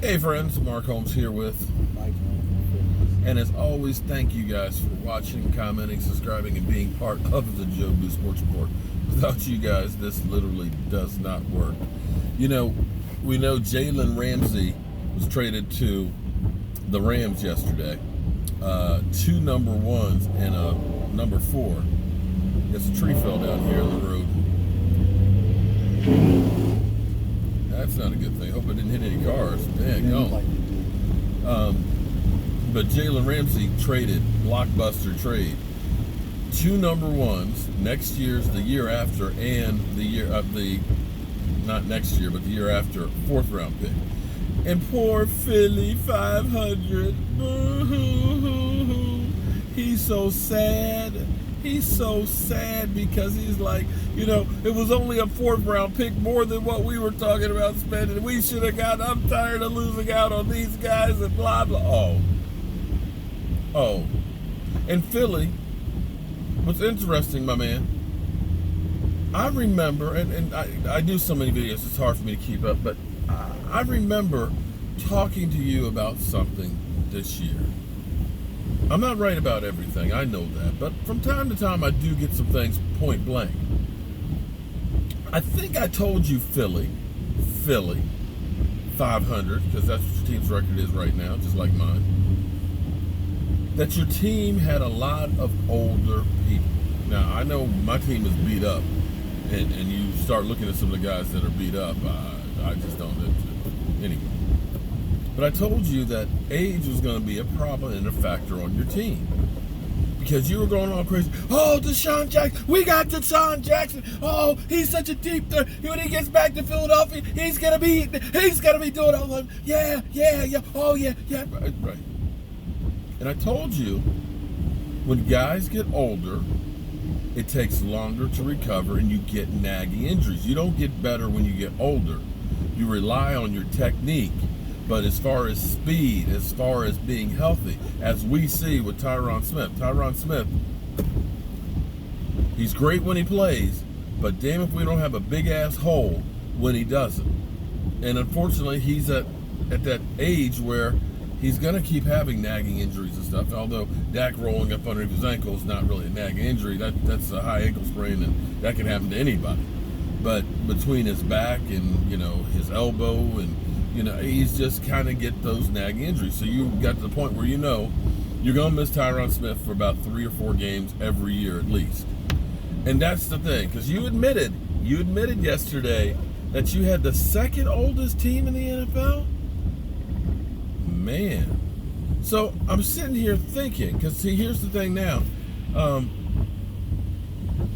Hey friends, Mark Holmes here with Mike. and as always, thank you guys for watching, commenting, subscribing, and being part of the Joe Boo Sports Report. Without you guys, this literally does not work. You know, we know Jalen Ramsey was traded to the Rams yesterday. 2 number ones and a number 4. Guess a tree fell down here in the road. That's not a good thing. Hope it didn't hit any cars. Dang, but Jalen Ramsey traded, blockbuster trade. 2 number ones, next year's, the year after, and the year of not next year, but the year after, 4th round pick. And poor Philly500, boo-hoo-hoo-hoo. He's so sad. He's so sad because he's like, you know, it was only a 4th round pick more than what we were talking about spending. We should have got, I'm tired of losing out on these guys and blah, blah. Oh. And Philly, what's interesting, my man, I remember, and I do so many videos, it's hard for me to keep up, but I remember talking to you about something this year. I'm not right about everything, I know that, but from time to time I do get some things point blank. I think I told you Philly500, because that's what your team's record is right now, just like mine, that your team had a lot of older people. Now, I know my team is beat up, and you start looking at some of the guys that are beat up, I just don't, anyway. But I told you that age was going to be a problem and a factor on your team. Because you were going all crazy. Oh, Deshaun Jackson. We got Deshaun Jackson. Oh, he's such a deep threat. When he gets back to Philadelphia, he's gonna be doing all of them. Yeah. Oh, yeah. Right. And I told you, when guys get older, it takes longer to recover and you get nagging injuries. You don't get better when you get older. You rely on your technique. But as far as speed, as far as being healthy, as we see with Tyron Smith, he's great when he plays, but damn if we don't have a big-ass hole when he doesn't. And unfortunately, he's at that age where he's going to keep having nagging injuries and stuff, although Dak rolling up underneath his ankle is not really a nagging injury. That's a high ankle sprain, and that can happen to anybody. But between his back and, you know, his elbow and, you know, he's just kind of get those nagging injuries. So you got to the point where you know you're going to miss Tyron Smith for about 3 or 4 games every year at least. And that's the thing, because you admitted yesterday that you had the 2nd oldest team in the NFL. Man. So I'm sitting here thinking, because see, here's the thing now.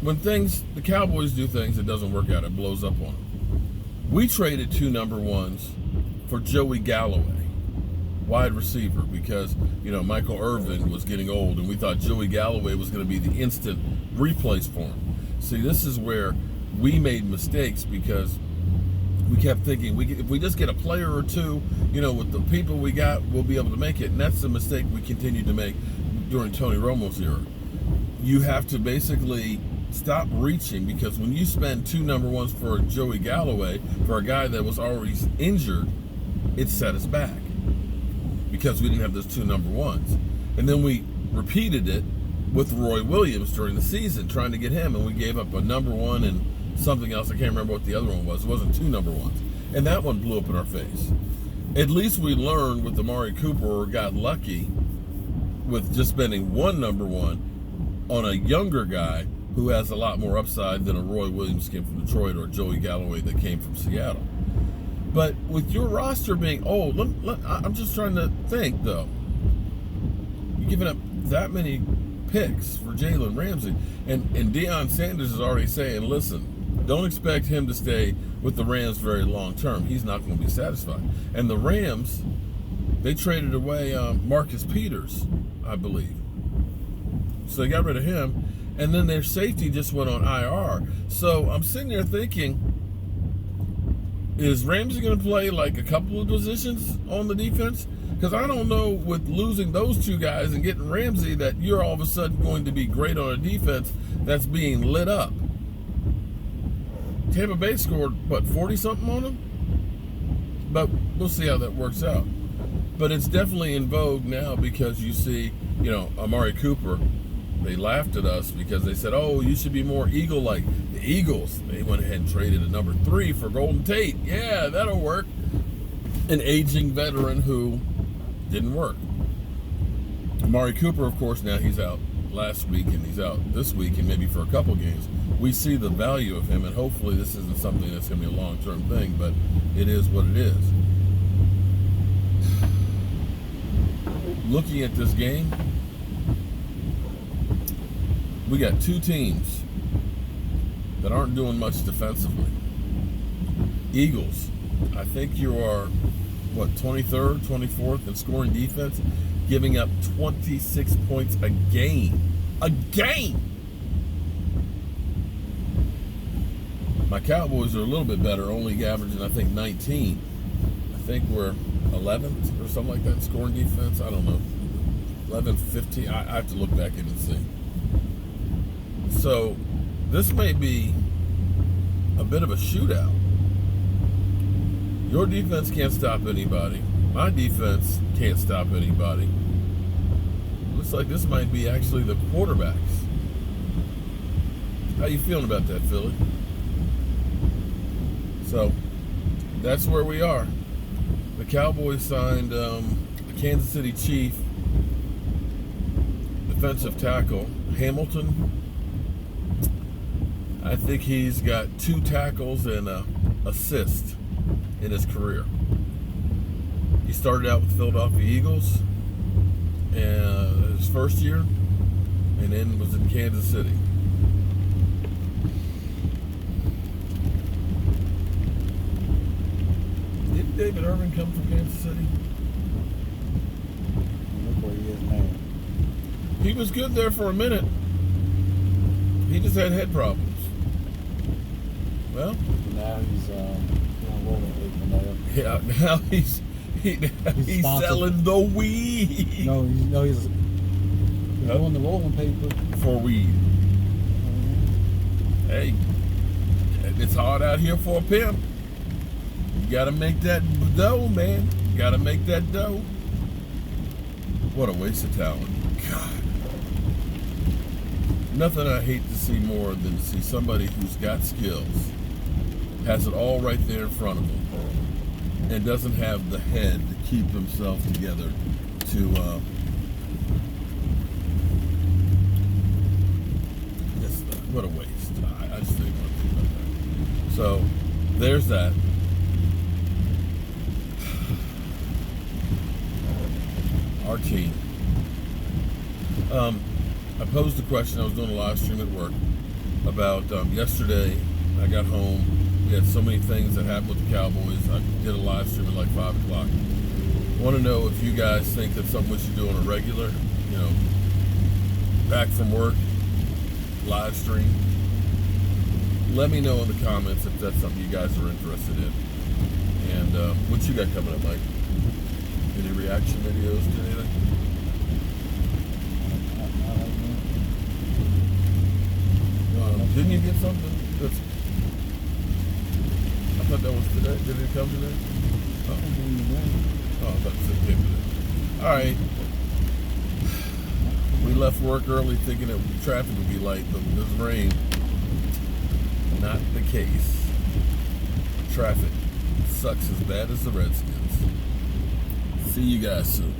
When the Cowboys do things, it doesn't work out. It blows up on them. We traded 2 number ones for Joey Galloway, wide receiver, because, you know, Michael Irvin was getting old, and we thought Joey Galloway was going to be the instant replace for him. See, this is where we made mistakes because we kept thinking, if we just get a player or 2, you know, with the people we got, we'll be able to make it. And that's the mistake we continued to make during Tony Romo's era. You have to basically stop reaching, because when you spend 2 number ones for Joey Galloway, for a guy that was already injured, it set us back because we didn't have those 2 number ones. And then we repeated it with Roy Williams during the season, trying to get him, and we gave up a number 1 and something else. I can't remember what the other one was. It wasn't 2 number ones. And that one blew up in our face. At least we learned with Amari Cooper, or got lucky with just spending 1 number 1 on a younger guy who has a lot more upside than a Roy Williams came from Detroit or Joey Galloway that came from Seattle. But with your roster being old, I'm just trying to think, though. You're giving up that many picks for Jalen Ramsey. And Deion Sanders is already saying, listen, don't expect him to stay with the Rams very long term. He's not going to be satisfied. And the Rams, they traded away Marcus Peters, I believe. So they got rid of him. And then their safety just went on IR. So I'm sitting there thinking, is Ramsey going to play like a couple of positions on the defense? Because I don't know, with losing those 2 guys and getting Ramsey, that you're all of a sudden going to be great on a defense that's being lit up. Tampa Bay scored, 40-something on them? But we'll see how that works out. But it's definitely in vogue now because you see, Amari Cooper, they laughed at us because they said, oh, you should be more Eagle-like. The Eagles, they went ahead and traded a number 3 for Golden Tate. Yeah, that'll work. An aging veteran who didn't work. Amari Cooper, of course, now he's out last week and he's out this week and maybe for a couple games. We see the value of him, and hopefully this isn't something that's going to be a long-term thing, but it is what it is. Looking at this game, we got 2 teams that aren't doing much defensively. Eagles, I think you are, 23rd, 24th in scoring defense, giving up 26 points a game. A game! My Cowboys are a little bit better, only averaging, I think, 19. I think we're 11th or something like that in scoring defense. I don't know. 11, 15. I have to look back in and see. So this may be a bit of a shootout. Your defense can't stop anybody. My defense can't stop anybody. Looks like this might be actually the quarterbacks. How you feeling about that, Philly? So that's where we are. The Cowboys signed the Kansas City Chief defensive tackle, Hamilton. I think he's got 2 tackles and an assist in his career. He started out with Philadelphia Eagles his first year, and then was in Kansas City. Didn't David Irving come from Kansas City? Look where he is now. He was good there for a minute. He just had head problems. Well, now he's rolling yeah, now he's selling the weed. No, he's doing the rolling paper for weed. Hey, it's hard out here for a pimp. You gotta make that dough, man. You gotta make that dough. What a waste of talent. God. Nothing I hate to see more than to see somebody who's got skills, has it all right there in front of him, and doesn't have the head to keep himself together to what a waste. I just didn't want to think about that. So there's that. Our team. I posed a question. I was doing a live stream at work about yesterday. I got home. We had so many things that happened with the Cowboys. I did a live stream at like 5 o'clock. I want to know if you guys think that's something we should do on a regular, back from work, live stream. Let me know in the comments if that's something you guys are interested in. And what you got coming up, Mike? Any reaction videos to anything? Didn't you get something? I thought that was today. Did it come today? Oh, I thought it came today. All right. We left work early thinking that traffic would be light, but with this rain, not the case. Traffic sucks as bad as the Redskins. See you guys soon.